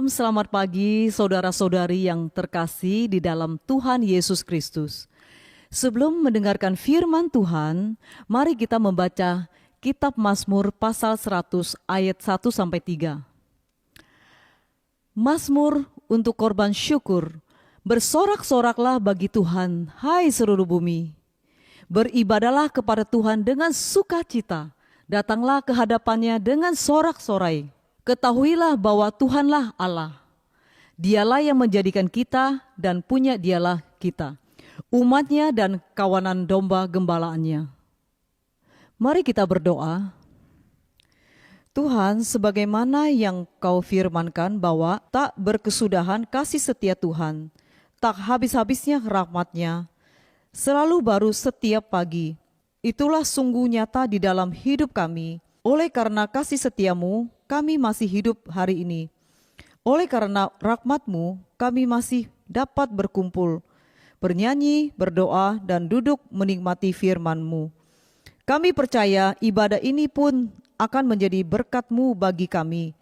selamat pagi saudara-saudari yang terkasih di dalam Tuhan Yesus Kristus. Sebelum mendengarkan firman Tuhan, mari kita membaca Kitab Mazmur pasal 100 ayat 1-3. Mazmur untuk korban syukur. Bersorak-soraklah bagi Tuhan, hai seluruh bumi. Beribadalah kepada Tuhan dengan sukacita. Datanglah ke hadapannya dengan sorak-sorai. Ketahuilah bahwa Tuhanlah Allah. Dialah yang menjadikan kita dan punya dialah kita, umatnya dan kawanan domba gembalaannya. Mari kita berdoa. Tuhan, sebagaimana yang Kau firmankan bahwa tak berkesudahan kasih setia Tuhan, tak habis-habisnya rahmat-Nya, selalu baru setiap pagi. Itulah sungguh nyata di dalam hidup kami. Oleh karena kasih setiamu, kami masih hidup hari ini. Oleh karena rahmat-Mu, kami masih dapat berkumpul, bernyanyi, berdoa, dan duduk menikmati firman-Mu. Kami percaya ibadah ini pun akan menjadi berkat-Mu bagi kami,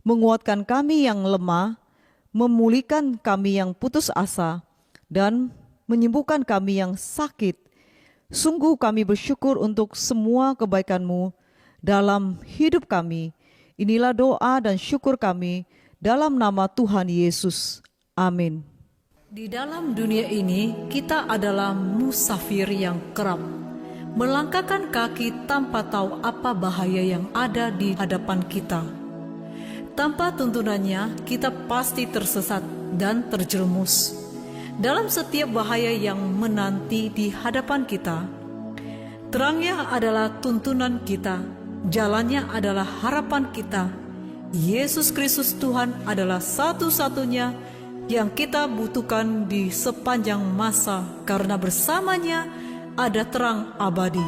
menguatkan kami yang lemah, memulihkan kami yang putus asa, dan menyembuhkan kami yang sakit. Sungguh kami bersyukur untuk semua kebaikan-Mu dalam hidup kami. Inilah doa dan syukur kami dalam nama Tuhan Yesus. Amin. Di dalam dunia ini kita adalah musafir yang kerap melangkahkan kaki tanpa tahu apa bahaya yang ada di hadapan kita. Tanpa tuntunannya kita pasti tersesat dan terjerumus dalam setiap bahaya yang menanti di hadapan kita. Terangnya adalah tuntunan kita, jalannya adalah harapan kita. Yesus Kristus Tuhan adalah satu-satunya yang kita butuhkan di sepanjang masa, karena bersamanya ada terang abadi.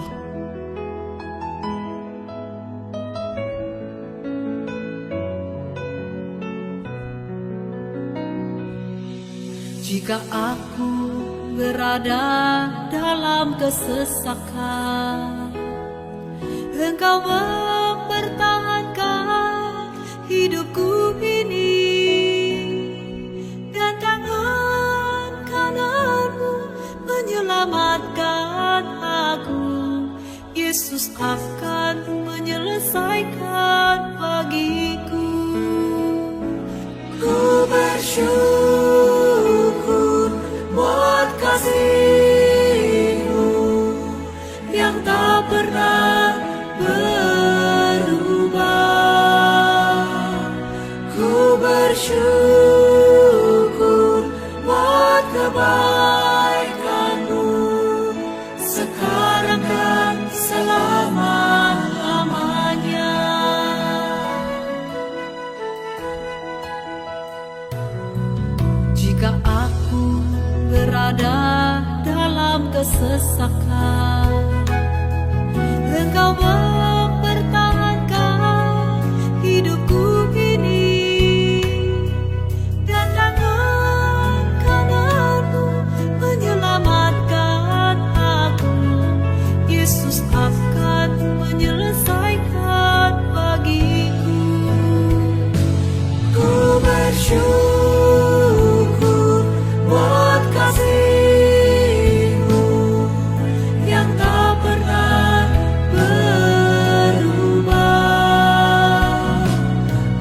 Jika aku berada dalam kesesakan, Engkau mempertahankan hidupku ini, dan tangan kanan-Mu menyelamatkan aku. Yesus akan menyelesaikan bagiku. Ku bersyukur buat kasih-Mu yang tak pernah berubah. Ku bersyukur buat kebaikan-Mu sekarang dan selama-lamanya. Jika aku berada dalam kesesakan, Engkau mempertahankan hidupku ini, dan tangan kanan-Mu menyelamatkan aku. Yesus akan menyelesaikan bagiku. Ku bersyukur buat kasih-Mu yang tak pernah berubah.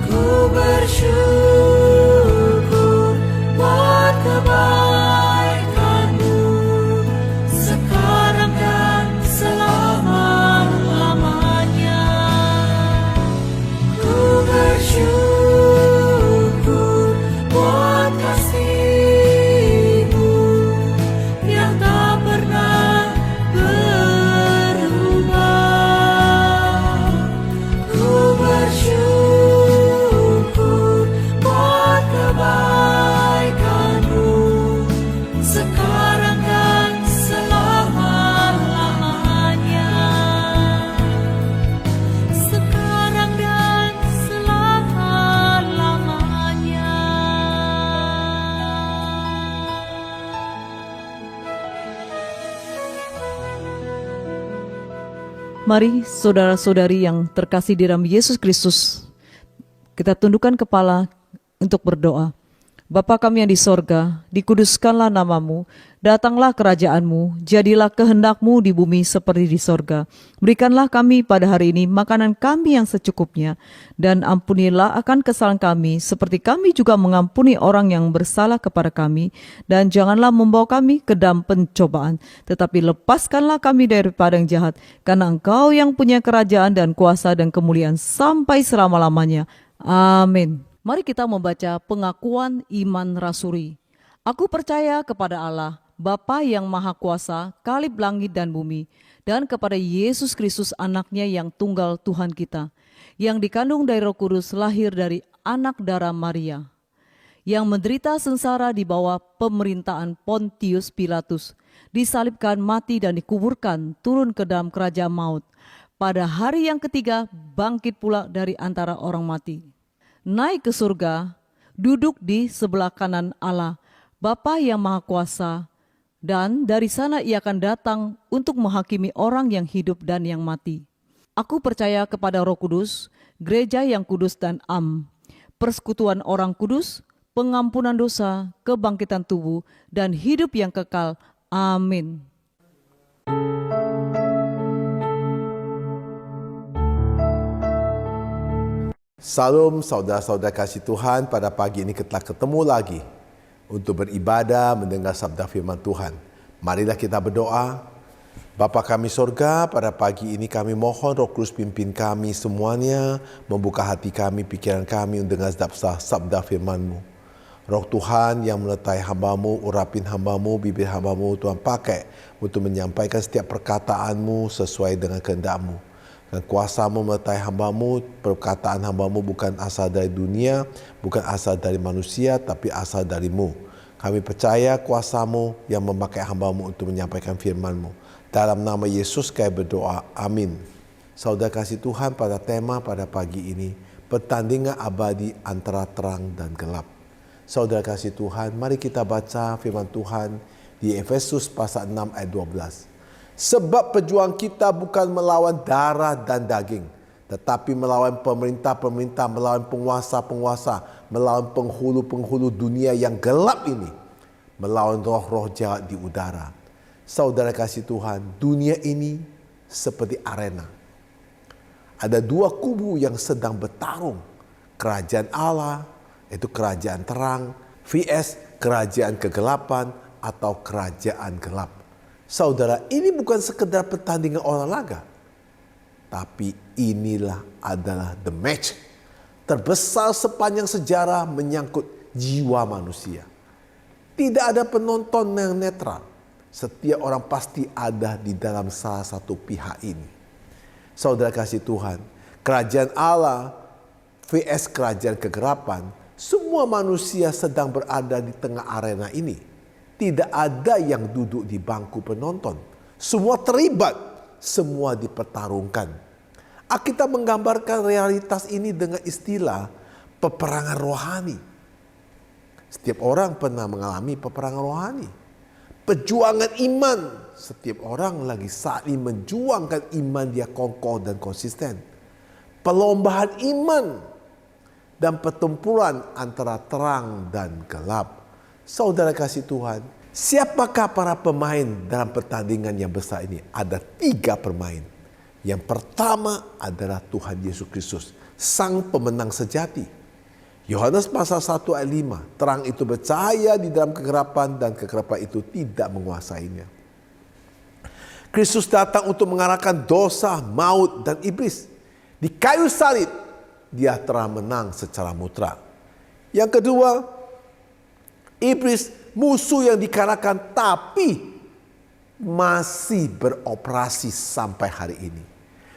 Ku bersyukur buat kebaikan-Mu sekarang dan selama-lamanya. Ku bersyukur buat kasih-Mu yang tak pernah berubah. Ku bersyukur buat kebaikan-Mu sekarang dan selama-lamanya. Sekarang dan selama-lamanya. Mari saudara-saudari yang terkasih di dalam Yesus Kristus, kita tundukkan kepala, untuk berdoa. Bapa kami yang di sorga, dikuduskanlah namamu, datanglah kerajaanmu, jadilah kehendakmu di bumi seperti di sorga. Berikanlah kami pada hari ini makanan kami yang secukupnya, dan ampunilah akan kesalahan kami, seperti kami juga mengampuni orang yang bersalah kepada kami, dan janganlah membawa kami ke dalam pencobaan, tetapi lepaskanlah kami daripada yang jahat, karena Engkau yang punya kerajaan dan kuasa dan kemuliaan sampai selama-lamanya. Amin. Mari kita membaca pengakuan iman rasuli. Aku percaya kepada Allah, Bapa yang Maha Kuasa, Kalib langit dan bumi, dan kepada Yesus Kristus anaknya yang tunggal Tuhan kita, yang dikandung dari Roh Kudus, lahir dari anak darah Maria, yang menderita sengsara di bawah pemerintahan Pontius Pilatus, disalibkan, mati dan dikuburkan, turun ke dalam kerajaan maut. Pada hari yang ketiga bangkit pula dari antara orang mati, naik ke surga, duduk di sebelah kanan Allah, Bapa yang Maha Kuasa, dan dari sana ia akan datang untuk menghakimi orang yang hidup dan yang mati. Aku percaya kepada Roh Kudus, gereja yang kudus dan persekutuan orang kudus, pengampunan dosa, kebangkitan tubuh, dan hidup yang kekal. Amin. Salam saudara-saudara kasih Tuhan, pada pagi ini kita ketemu lagi untuk beribadah mendengar sabda firman Tuhan. Marilah kita berdoa. Bapa kami sorga, pada pagi ini kami mohon Roh Kudus pimpin kami semuanya, membuka hati kami, pikiran kami untuk dengar sabda firman-Mu. Roh Tuhan yang menyertai hamba-Mu, urapin hamba-Mu, bibir hamba-Mu, Tuhan pakai untuk menyampaikan setiap perkataan-Mu sesuai dengan kehendak-Mu. Dan kuasa-Mu menyertai hamba-Mu, perkataan hamba-Mu bukan asal dari dunia, bukan asal dari manusia, tapi asal dari-Mu. Kami percaya kuasa-Mu yang memakai hamba-Mu untuk menyampaikan firman-Mu. Dalam nama Yesus kami berdoa, amin. Saudara kasih Tuhan, pada tema pada pagi ini, pertandingan abadi antara terang dan gelap. Saudara kasih Tuhan, mari kita baca firman Tuhan di Efesus pasal 6 ayat 12. Sebab perjuangan kita bukan melawan darah dan daging, tetapi melawan pemerintah-pemerintah, melawan penguasa-penguasa, melawan penghulu-penghulu dunia yang gelap ini, melawan roh-roh jahat di udara. Saudara kasih Tuhan, dunia ini seperti arena. Ada dua kubu yang sedang bertarung. Kerajaan Allah, itu kerajaan terang, vs kerajaan kegelapan atau kerajaan gelap. Saudara, ini bukan sekedar pertandingan olahraga, tapi inilah adalah the match terbesar sepanjang sejarah menyangkut jiwa manusia. Tidak ada penonton yang netral. Setiap orang pasti ada di dalam salah satu pihak ini. Saudara kasih Tuhan, kerajaan Allah vs kerajaan kegelapan, semua manusia sedang berada di tengah arena ini. Tidak ada yang duduk di bangku penonton. Semua terlibat, semua dipertarungkan. Alkitab menggambarkan realitas ini dengan istilah peperangan rohani. Setiap orang pernah mengalami peperangan rohani. Perjuangan iman. Setiap orang lagi saat ini menjuangkan iman dia kokoh dan konsisten. Perlombaan iman dan pertempuran antara terang dan gelap. Saudara kasih Tuhan, siapakah para pemain dalam pertandingan yang besar ini? Ada 3 pemain. Yang pertama adalah Tuhan Yesus Kristus, Sang Pemenang sejati. Yohanes pasal 1 ayat 5, terang itu bercahaya di dalam kegelapan dan kegelapan itu tidak menguasainya. Kristus datang untuk mengalahkan dosa, maut dan iblis. Di kayu salib, dia telah menang secara mutlak. Yang kedua, iblis musuh yang dikalahkan tapi masih beroperasi sampai hari ini.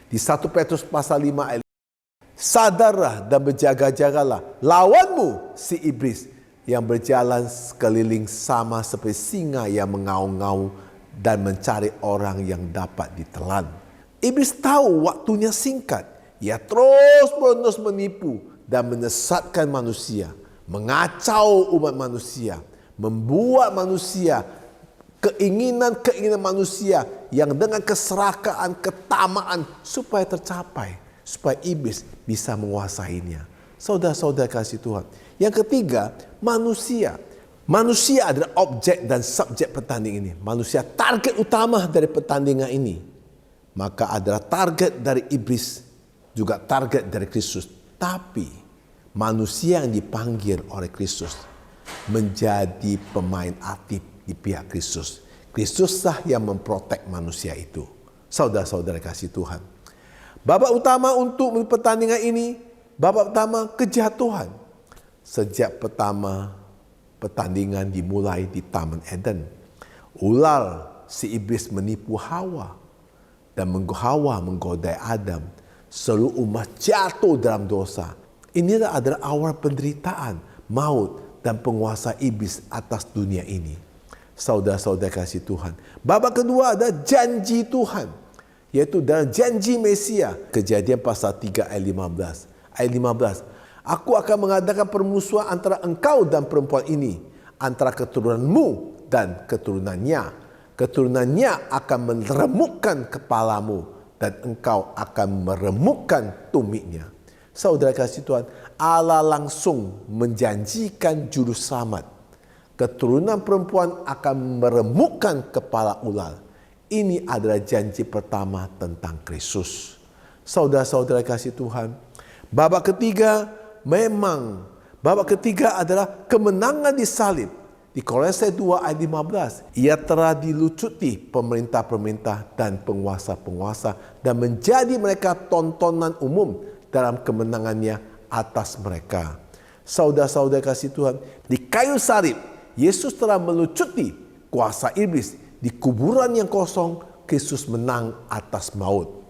Di 1 Petrus pasal 5 ayat 5, sadarlah dan berjaga-jagalah, lawanmu si iblis yang berjalan sekeliling sama seperti singa yang mengaum-ngaum dan mencari orang yang dapat ditelan. Iblis tahu waktunya singkat. Ia terus-menerus menipu dan menyesatkan manusia, mengacau umat manusia, membuat manusia keinginan-keinginan manusia yang dengan keserakahan, ketamaan supaya tercapai, supaya iblis bisa menguasainya. Saudara-saudara kasih Tuhan. Yang ketiga, manusia. Manusia adalah objek dan subjek pertandingan ini. Manusia target utama dari pertandingan ini. Maka adalah target dari iblis, juga target dari Kristus. Tapi manusia yang dipanggil oleh Kristus menjadi pemain aktif di pihak Kristus. Kristuslah yang memprotek manusia itu. Saudara-saudara kasih Tuhan. Babak utama untuk pertandingan ini, babak utama kejatuhan. Sejak pertama pertandingan dimulai di Taman Eden. Ular si iblis menipu Hawa dan Hawa menggodai Adam. Seluruh umat jatuh dalam dosa. Inilah adalah awal penderitaan, maut dan penguasa iblis atas dunia ini. Saudara-saudara kasih Tuhan. Babak kedua ada janji Tuhan, yaitu dalam janji Mesia. Kejadian pasal 3 ayat 15. Ayat 15. Aku akan mengadakan permusuhan antara engkau dan perempuan ini, antara keturunanmu dan keturunannya. Keturunannya akan meremukkan kepalamu dan engkau akan meremukkan tumitnya. Saudara kasih Tuhan, Allah langsung menjanjikan juru selamat. Keturunan perempuan akan meremukkan kepala ular. Ini adalah janji pertama tentang Kristus. Saudara-saudara kasih Tuhan, babak ketiga adalah kemenangan di salib. Di Kolose 2 ayat 15, ia telah dilucuti pemerintah-pemerintah dan penguasa-penguasa dan menjadi mereka tontonan umum dalam kemenangannya atas mereka. Saudara-saudara kasih Tuhan, di kayu salib Yesus telah melucuti kuasa iblis. Di kuburan yang kosong, Kristus menang atas maut.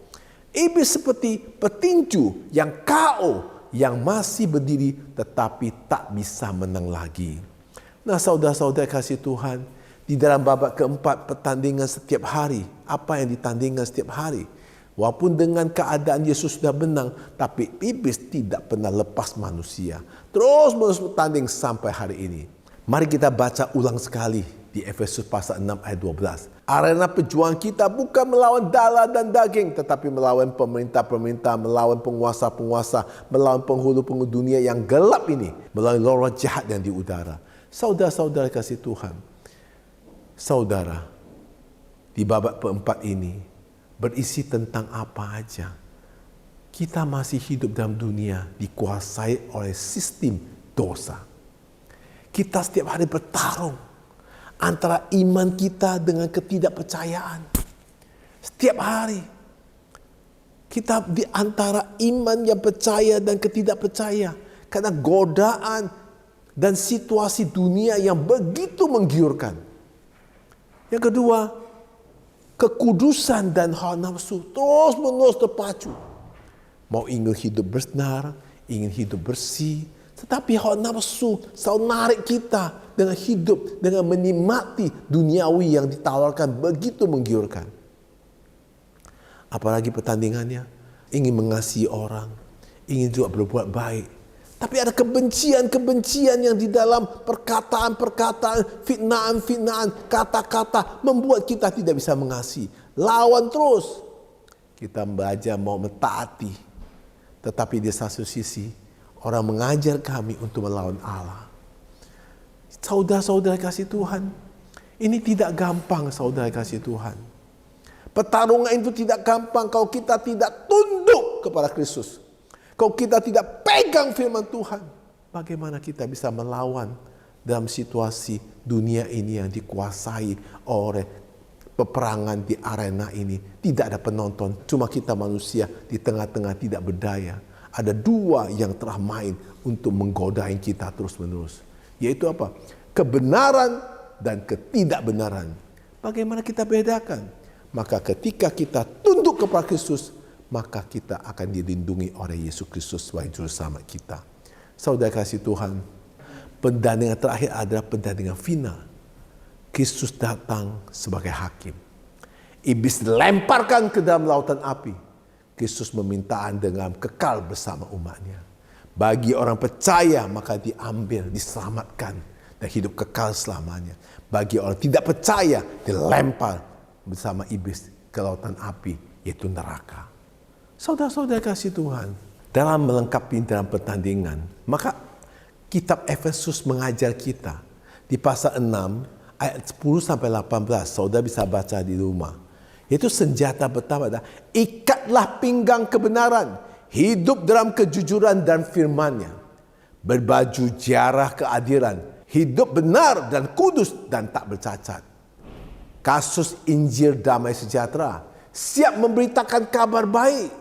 Iblis seperti petinju yang KO, yang masih berdiri tetapi tak bisa menang lagi. Nah, saudara-saudara kasih Tuhan, di dalam babak keempat pertandingan setiap hari, apa yang ditandingkan setiap hari? Walaupun dengan keadaan Yesus sudah menang, tapi iblis tidak pernah lepas manusia. Terus menerus bertanding sampai hari ini. Mari kita baca ulang sekali di Efesus pasal 6 ayat 12. Arena perjuangan kita bukan melawan darah dan daging, tetapi melawan pemerintah-pemerintah, melawan penguasa-penguasa, melawan penghulu-penghulu dunia yang gelap ini, melawan roh jahat yang di udara. Saudara-saudara kasih Tuhan, saudara, di babak keempat ini berisi tentang apa aja? Kita masih hidup dalam dunia dikuasai oleh sistem dosa. Kita setiap hari bertarung antara iman kita dengan ketidakpercayaan. Setiap hari kita di antara iman yang percaya dan ketidakpercaya, karena godaan dan situasi dunia yang begitu menggiurkan. Yang kedua, kekudusan dan hawa nafsu terus menerus terpacu. Mau ingin hidup benar, ingin hidup bersih, tetapi hawa nafsu selalu narik kita dengan hidup, dengan menikmati duniawi yang ditawarkan begitu menggiurkan. Apalagi pertandingannya, ingin mengasihi orang, ingin juga berbuat baik. Tapi ada kebencian-kebencian yang di dalam perkataan-perkataan, fitnaan-fitnaan, kata-kata membuat kita tidak bisa mengasihi. Lawan terus. Kita belajar mau mentaati. Tetapi di satu sisi, orang mengajar kami untuk melawan Allah. Saudara-saudara kasih Tuhan, ini tidak gampang, saudara kasih Tuhan. Pertarungan itu tidak gampang kalau kita tidak tunduk kepada Kristus. Kalau kita tidak pegang firman Tuhan, bagaimana kita bisa melawan dalam situasi dunia ini yang dikuasai oleh peperangan di arena ini. Tidak ada penonton, cuma kita manusia di tengah-tengah tidak berdaya. Ada dua yang telah main untuk menggodain kita terus-menerus. Yaitu apa? Kebenaran dan ketidakbenaran. Bagaimana kita bedakan? Maka ketika kita tunduk kepada Kristus, maka kita akan dilindungi oleh Yesus Kristus sebagai juru selamat kita. Saudara kasih Tuhan, pertandingan terakhir adalah pertandingan final. Kristus datang sebagai hakim. Iblis dilemparkan ke dalam lautan api. Kristus memintaan dengan kekal bersama umatnya. Bagi orang percaya maka diambil, diselamatkan dan hidup kekal selamanya. Bagi orang tidak percaya dilempar bersama iblis ke lautan api, yaitu neraka. Saudara-saudara kasih Tuhan, dalam melengkapi dalam pertandingan. Maka kitab Efesus mengajar kita di pasal 6 ayat 10 sampai 18. Saudara bisa baca di rumah. Itu senjata pertama adalah ikatlah pinggang kebenaran, hidup dalam kejujuran dan firman-Nya. Berbaju jarah keadilan, hidup benar dan kudus dan tak bercacat. Kasus Injil damai sejahtera, siap memberitakan kabar baik.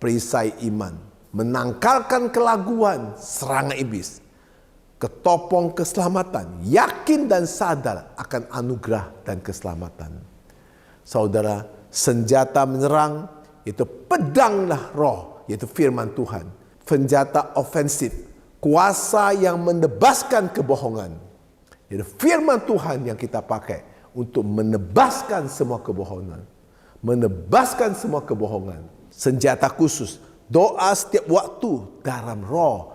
Perisai iman, menangkalkan kelaguan, serangan iblis. Ketopong keselamatan, yakin dan sadar akan anugerah dan keselamatan. Saudara, senjata menyerang itu pedanglah roh, yaitu firman Tuhan. Senjata ofensif, kuasa yang menebaskan kebohongan. Yaitu firman Tuhan yang kita pakai untuk menebaskan semua kebohongan. Menebaskan semua kebohongan. Senjata khusus, doa setiap waktu dalam roh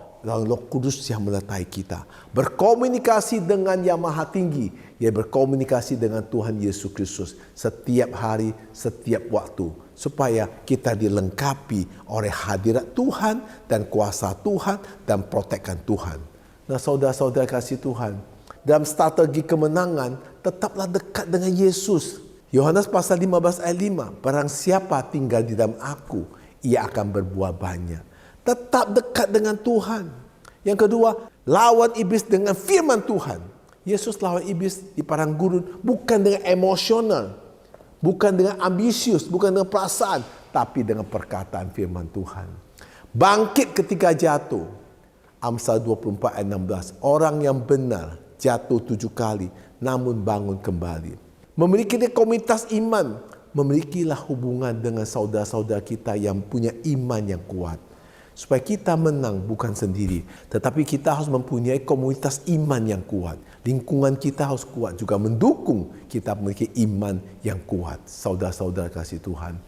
Kudus yang menyertai kita. Berkomunikasi dengan Yang Maha Tinggi, ya berkomunikasi dengan Tuhan Yesus Kristus setiap hari, setiap waktu, supaya kita dilengkapi oleh hadirat Tuhan dan kuasa Tuhan dan protekan Tuhan. Nah, saudara-saudara kasih Tuhan, dalam strategi kemenangan, tetaplah dekat dengan Yesus. Yohanes pasal 15 ayat 5, barang siapa tinggal di dalam aku, ia akan berbuah banyak. Tetap dekat dengan Tuhan. Yang kedua, lawan iblis dengan firman Tuhan. Yesus lawan iblis di padang gurun bukan dengan emosional, bukan dengan ambisius, bukan dengan perasaan, tapi dengan perkataan firman Tuhan. Bangkit ketika jatuh. Amsal 24 ayat 16. Orang yang benar jatuh 7 kali, namun bangun kembali. Memiliki komunitas iman, memilikilah hubungan dengan saudara-saudara kita yang punya iman yang kuat. Supaya kita menang bukan sendiri, tetapi kita harus mempunyai komunitas iman yang kuat. Lingkungan kita harus kuat juga mendukung kita memiliki iman yang kuat. Saudara-saudara kasih Tuhan.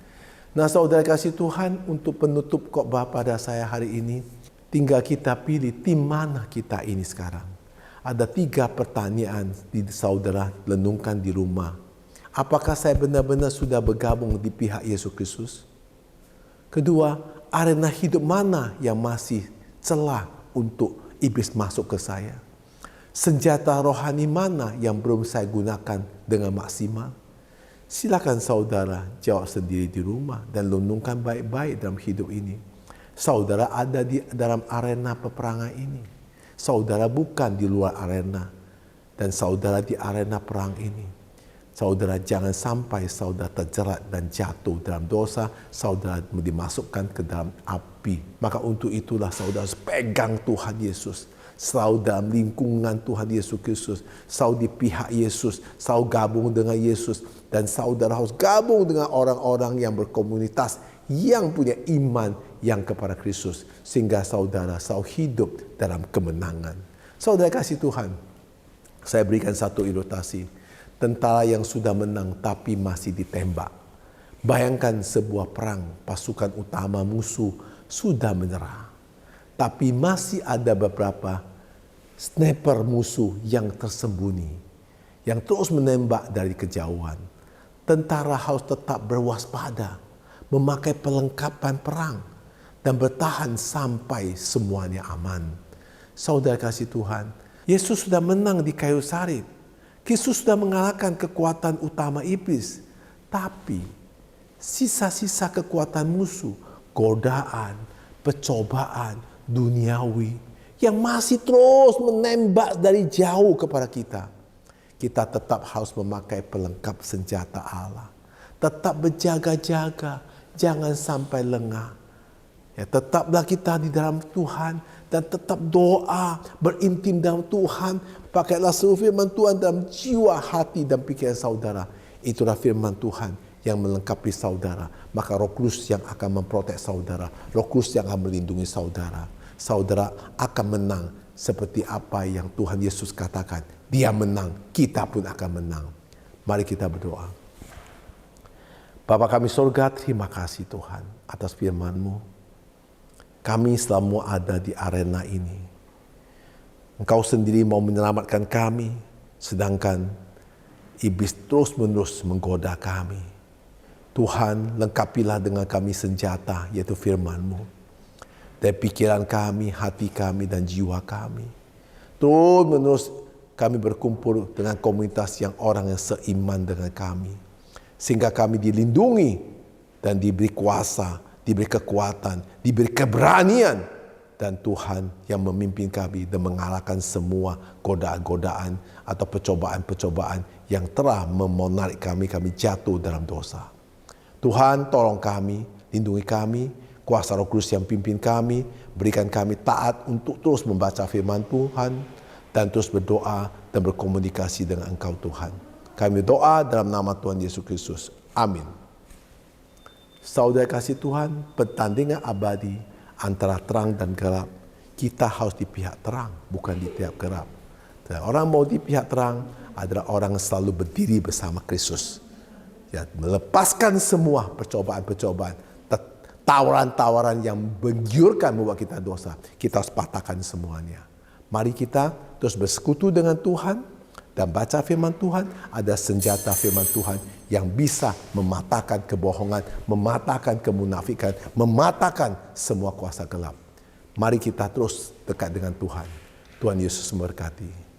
Nah, saudara kasih Tuhan, untuk penutup khotbah pada saya hari ini, tinggal kita pilih tim mana kita ini sekarang. Ada 3 pertanyaan di saudara renungkan di rumah. Apakah saya benar-benar sudah bergabung di pihak Yesus Kristus? Kedua, arena hidup mana yang masih celah untuk iblis masuk ke saya? Senjata rohani mana yang belum saya gunakan dengan maksimal? Silakan saudara jawab sendiri di rumah dan renungkan baik-baik dalam hidup ini. Saudara ada di dalam arena peperangan ini. Saudara bukan di luar arena. Dan saudara di arena perang ini. Saudara jangan sampai saudara terjerat dan jatuh dalam dosa, saudara dimasukkan ke dalam api. Maka untuk itulah saudara harus pegang Tuhan Yesus. Selalu dalam lingkungan Tuhan Yesus Kristus. Selalu di pihak Yesus. Selalu gabung dengan Yesus. Dan saudara harus gabung dengan orang-orang yang berkomunitas, yang punya iman yang kepada Kristus. Sehingga saudara selalu hidup dalam kemenangan. Saudara kasih Tuhan, saya berikan satu ilustrasi. Tentara yang sudah menang tapi masih ditembak. Bayangkan sebuah perang, pasukan utama musuh sudah menyerah. Tapi masih ada beberapa sniper musuh yang tersembunyi, yang terus menembak dari kejauhan. Tentara harus tetap berwaspada, memakai perlengkapan perang, dan bertahan sampai semuanya aman. Saudara kasih Tuhan, Yesus sudah menang di kayu salib. Yesus sudah mengalahkan kekuatan utama iblis. Tapi sisa-sisa kekuatan musuh, godaan, percobaan, duniawi, yang masih terus menembak dari jauh kepada kita. Kita tetap harus memakai pelengkap senjata Allah. Tetap berjaga-jaga, jangan sampai lengah. Ya, tetaplah kita di dalam Tuhan dan tetap doa, berintim dalam Tuhan. Pakailah seluruh firman Tuhan dalam jiwa, hati dan pikiran saudara. Itulah firman Tuhan yang melengkapi saudara. Maka Roh Kudus yang akan memprotek saudara. Roh Kudus yang akan melindungi saudara. Saudara akan menang seperti apa yang Tuhan Yesus katakan. Dia menang, kita pun akan menang. Mari kita berdoa. Bapa kami surga, terima kasih Tuhan atas firman-Mu. Kami selama ada di arena ini. Engkau sendiri mau menyelamatkan kami, sedangkan iblis terus-menerus menggoda kami. Tuhan, lengkapilah dengan kami senjata, yaitu firman-Mu. dari pikiran kami, hati kami, dan jiwa kami. Terus menerus kami berkumpul dengan komunitas yang orang yang seiman dengan kami. Sehingga kami dilindungi dan diberi kuasa, diberi kekuatan, diberi keberanian. Dan Tuhan yang memimpin kami dan mengalahkan semua godaan-godaan atau percobaan-percobaan yang telah menarik kami jatuh dalam dosa. Tuhan tolong kami, lindungi kami, kuasa Roh Kudus yang pimpin kami, berikan kami taat untuk terus membaca firman Tuhan dan terus berdoa dan berkomunikasi dengan Engkau Tuhan. Kami berdoa dalam nama Tuhan Yesus Kristus. Amin. Saudara kasih Tuhan, pertandingan abadi antara terang dan gelap, kita harus di pihak terang, bukan di pihak gelap. Dan orang mau di pihak terang adalah orang yang selalu berdiri bersama Kristus. Ya, melepaskan semua percobaan-percobaan, tawaran-tawaran yang menggiurkan membuat kita dosa. Kita harus patahkan semuanya. Mari kita terus bersekutu dengan Tuhan dan baca firman Tuhan. Ada senjata firman Tuhan yang bisa mematahkan kebohongan, mematahkan kemunafikan, mematahkan semua kuasa gelap. Mari kita terus dekat dengan Tuhan. Tuhan Yesus memberkati.